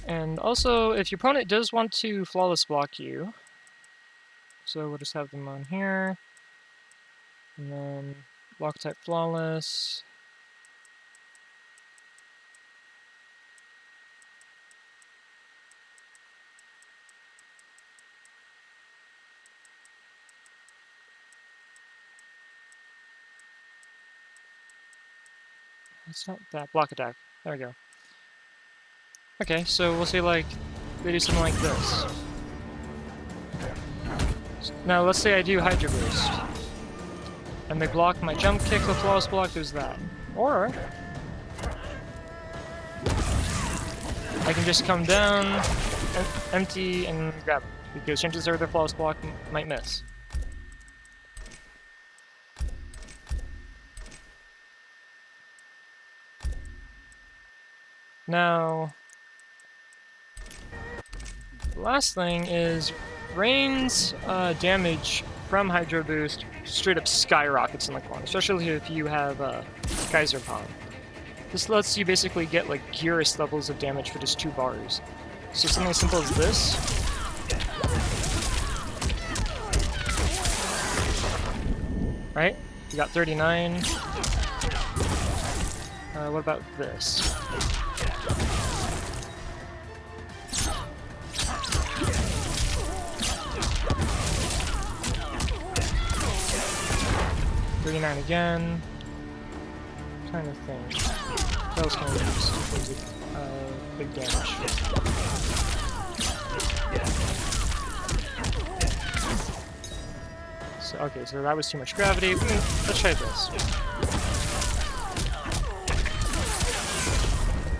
And also, if your opponent does want to flawless block you, so we'll just have them on here, and then block type flawless. It's not that. Block attack. There we go. Okay, so we'll say like they do something like this. Now let's say I do Hydro Boost, and they block my jump kick with flawless block. There's that. Or I can just come down, empty, and grab it, because chances are their flawless block might miss. Now, the last thing is Rain's damage from Hydro Boost straight up skyrockets in the corner, especially if you have Geyser Palm. This lets you basically get like Gearus levels of damage for just 2 bars. So something as simple as this. Right? You got 39. What about this? $39 again. I'm trying to think. That was kind of big damage. So, okay, so that was too much gravity. Let's try this.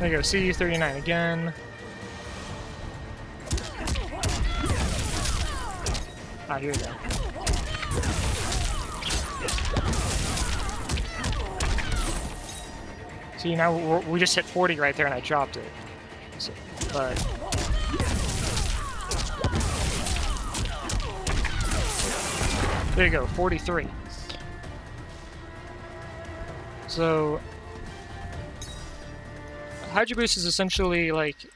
There you go, see, 39 again. Ah, here we go. See, now we just hit 40 right there and I dropped it. So, but... there you go, 43. So... Hydro Boost is essentially like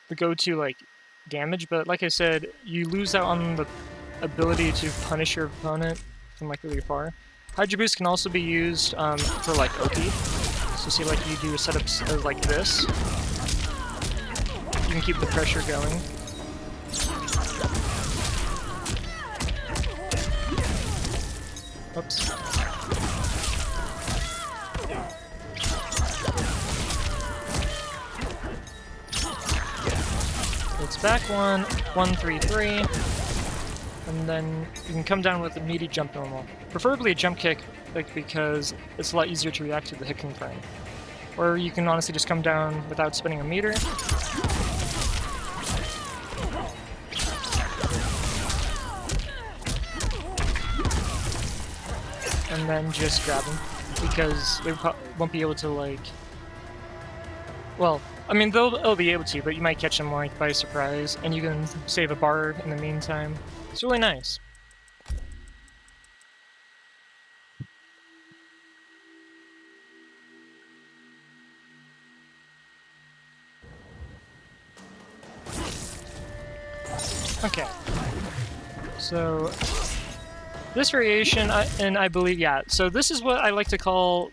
the go-to like damage, but like I said, you lose out on the ability to punish your opponent from like really far. Hydro Boost can also be used for like Oki. So see, like you do setups like this. You can keep the pressure going. Oops. It's back 1-3-3, and then you can come down with a meaty jump normal. Preferably a jump kick, like because it's a lot easier to react to the hit confirm. Or you can honestly just come down without spinning a meter. And then just grab them, because they won't be able to like... Well, I mean, they'll be able to, but you might catch them like by surprise, and you can save a bar in the meantime. It's really nice. Okay. So this variation, and I believe, yeah, so this is what I like to call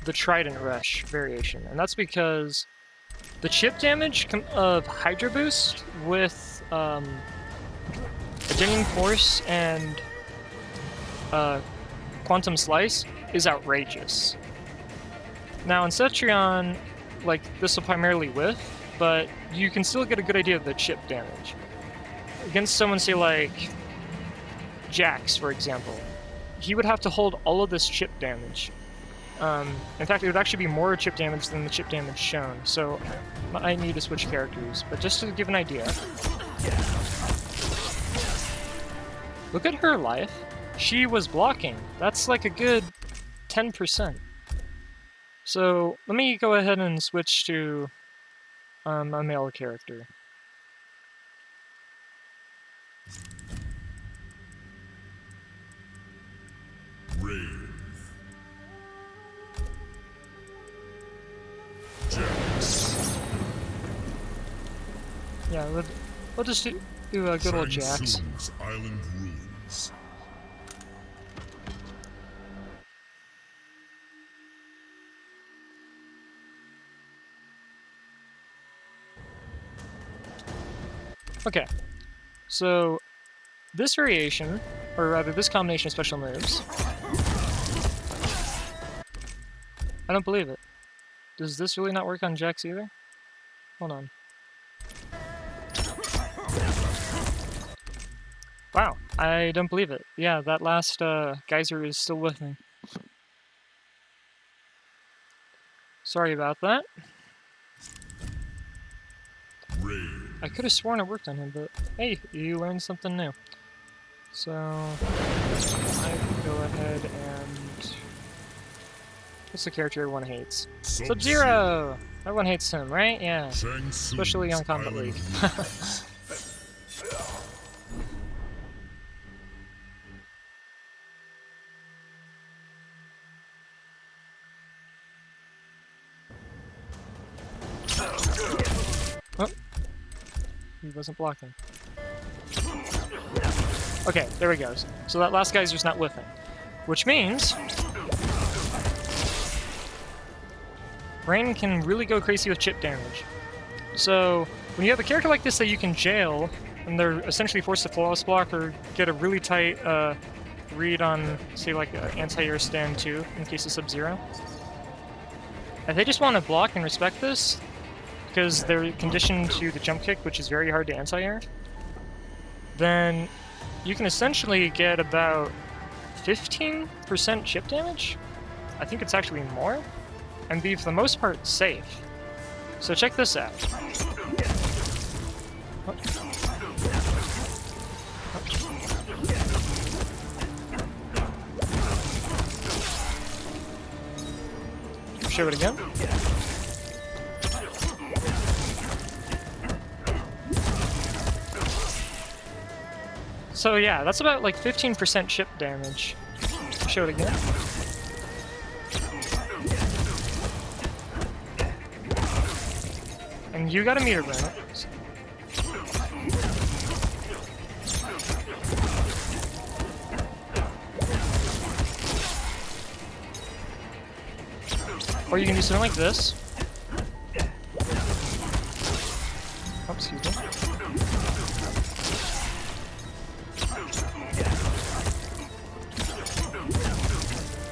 the Trident Rush variation, and that's because the chip damage of Hydro Boost with Deadening Force and Quantum Slice is outrageous. Now in Cetrion, like, this will primarily whiff, but you can still get a good idea of the chip damage. Against someone, say, like Jax, for example, he would have to hold all of this chip damage. In fact, it would actually be more chip damage than the chip damage shown, so I need to switch characters. But just to give an idea, look at her life. She was blocking. That's like a good 10%. So let me go ahead and switch to a male character. Yeah, we'll just do a good old Jax. Island ruins. Okay, so this variation, or rather this combination of special moves, I don't believe it. Does this really not work on Jax either? Hold on. Wow, I don't believe it. Yeah, that last geyser is still with me. Sorry about that. I could have sworn it worked on him, but hey, you learned something new. So, I can go ahead and... What's the character everyone hates? Sub-Zero! Everyone hates him, right? Yeah. Especially on Kombat League. Oh. He wasn't blocking. Okay, there we go. So that last guy's just not whiffing. Which means... Rain can really go crazy with chip damage. So, when you have a character like this that you can jail, and they're essentially forced to flawless block or get a really tight read on, say, like anti-air stand 2 in case of Sub-Zero, if they just want to block and respect this, because they're conditioned to the jump kick, which is very hard to anti-air, then you can essentially get about 15% chip damage? I think it's actually more, and be for the most part safe. So check this out. Oh. Oh. Show it again. So yeah, that's about like 15% chip damage. Show it again. And you got a meter burn it. Or you can do something like this. Oh, excuse me.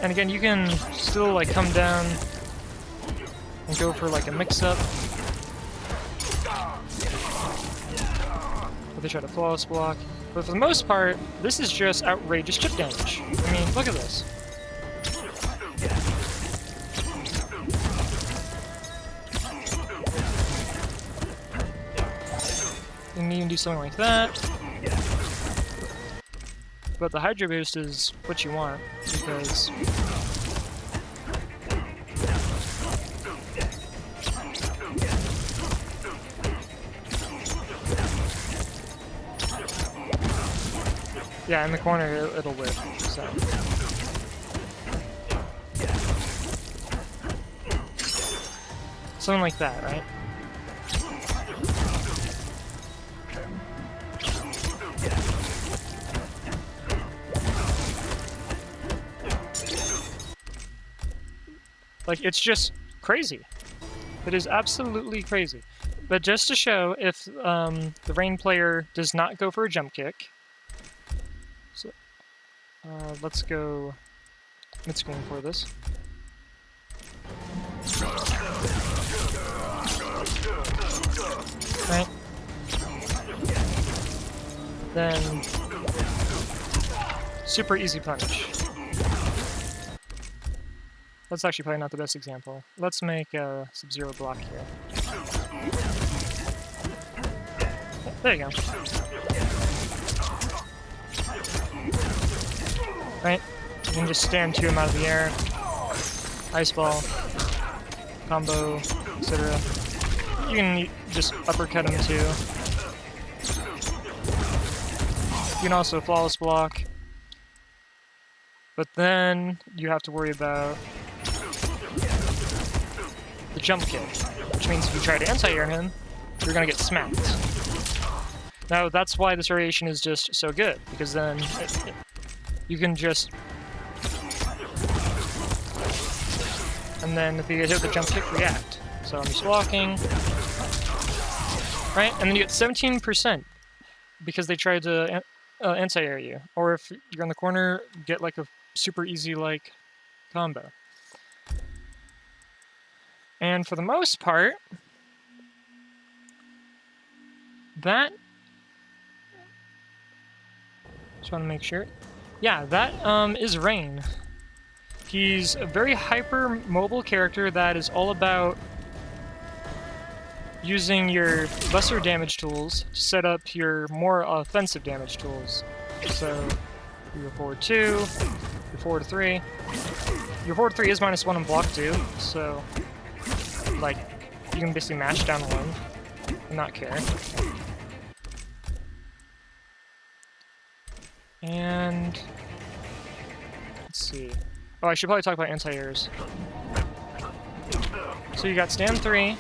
And again, you can still like come down and go for like a mix-up. Or they try to flawless block. But for the most part, this is just outrageous chip damage. I mean, look at this. And you can do something like that. But the Hydro Boost is what you want, because... Yeah, in the corner it'll whip, so... Something like that, right? Like, it's just crazy. It is absolutely crazy. But just to show, if the Rain player does not go for a jump kick, so let's go mid-screen for this. Right? Then super easy punish. That's actually probably not the best example. Let's make a Sub-Zero block here. There you go. Right? You can just stand 2 him out of the air. Ice ball. Combo, etc. You can just uppercut him too. You can also flawless block. But then you have to worry about the jump kick, which means if you try to anti-air him, you're gonna get smacked. Now that's why this variation is just so good, because then you can just... And then if you hit the jump kick, react. So I'm just walking. Right? And then you get 17% because they tried to anti-air you. Or if you're in the corner, get like a super easy like combo. And for the most part, that... Just want to make sure. Yeah, that is Rain. He's a very hyper-mobile character that is all about using your lesser damage tools to set up your more offensive damage tools. So, your forward 2, your forward 3. Your forward 3 is -1 on block 2, so, like, you can basically mash down 1 and not care. And... let's see. Oh, I should probably talk about anti-airs. So you got stand 3. You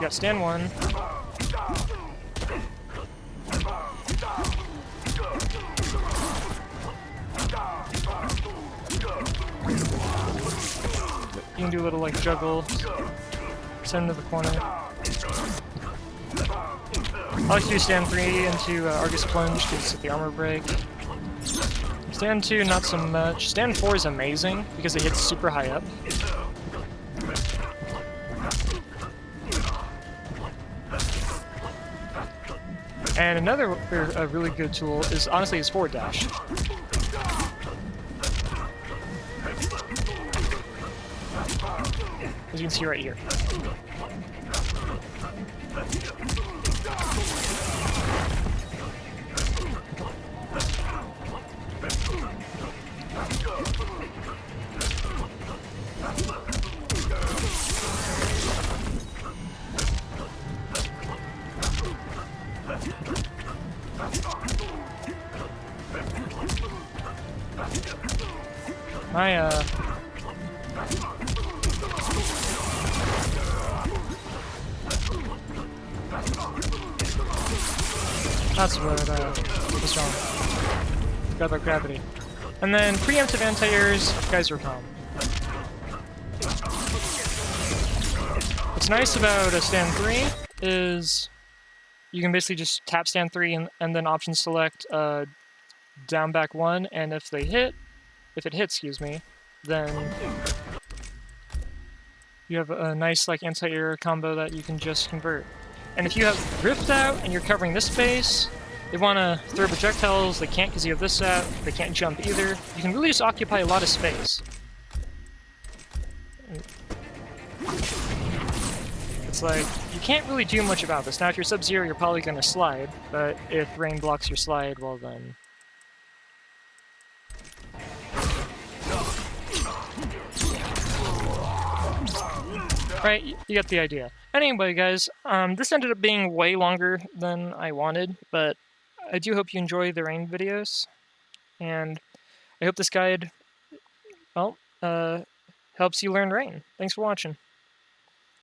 got stand 1. You can do a little like juggle. Send to the corner. I like to do stand 3 into Argus Plunge to get the armor break. Stand 2, not so much. Stand 4 is amazing because it hits super high up. And another really good tool is honestly his forward dash. As you can see right here. That's what was wrong. Forgot about gravity. And then preemptive anti-airs, Geyser Calm. What's nice about a stand 3 is you can basically just tap stand 3 and then option select down back 1, and if it hits, excuse me, then you have a nice like anti-air combo that you can just convert. And if you have Rift out and you're covering this space, they want to throw projectiles, they can't because you have this out, they can't jump either. You can really just occupy a lot of space. It's like, you can't really do much about this. Now if you're Sub-Zero, you're probably going to slide, but if Rain blocks your slide, well then... Right, you get the idea. Anyway, guys, this ended up being way longer than I wanted, but I do hope you enjoy the Rain videos, and I hope this guide, well, helps you learn Rain. Thanks for watching.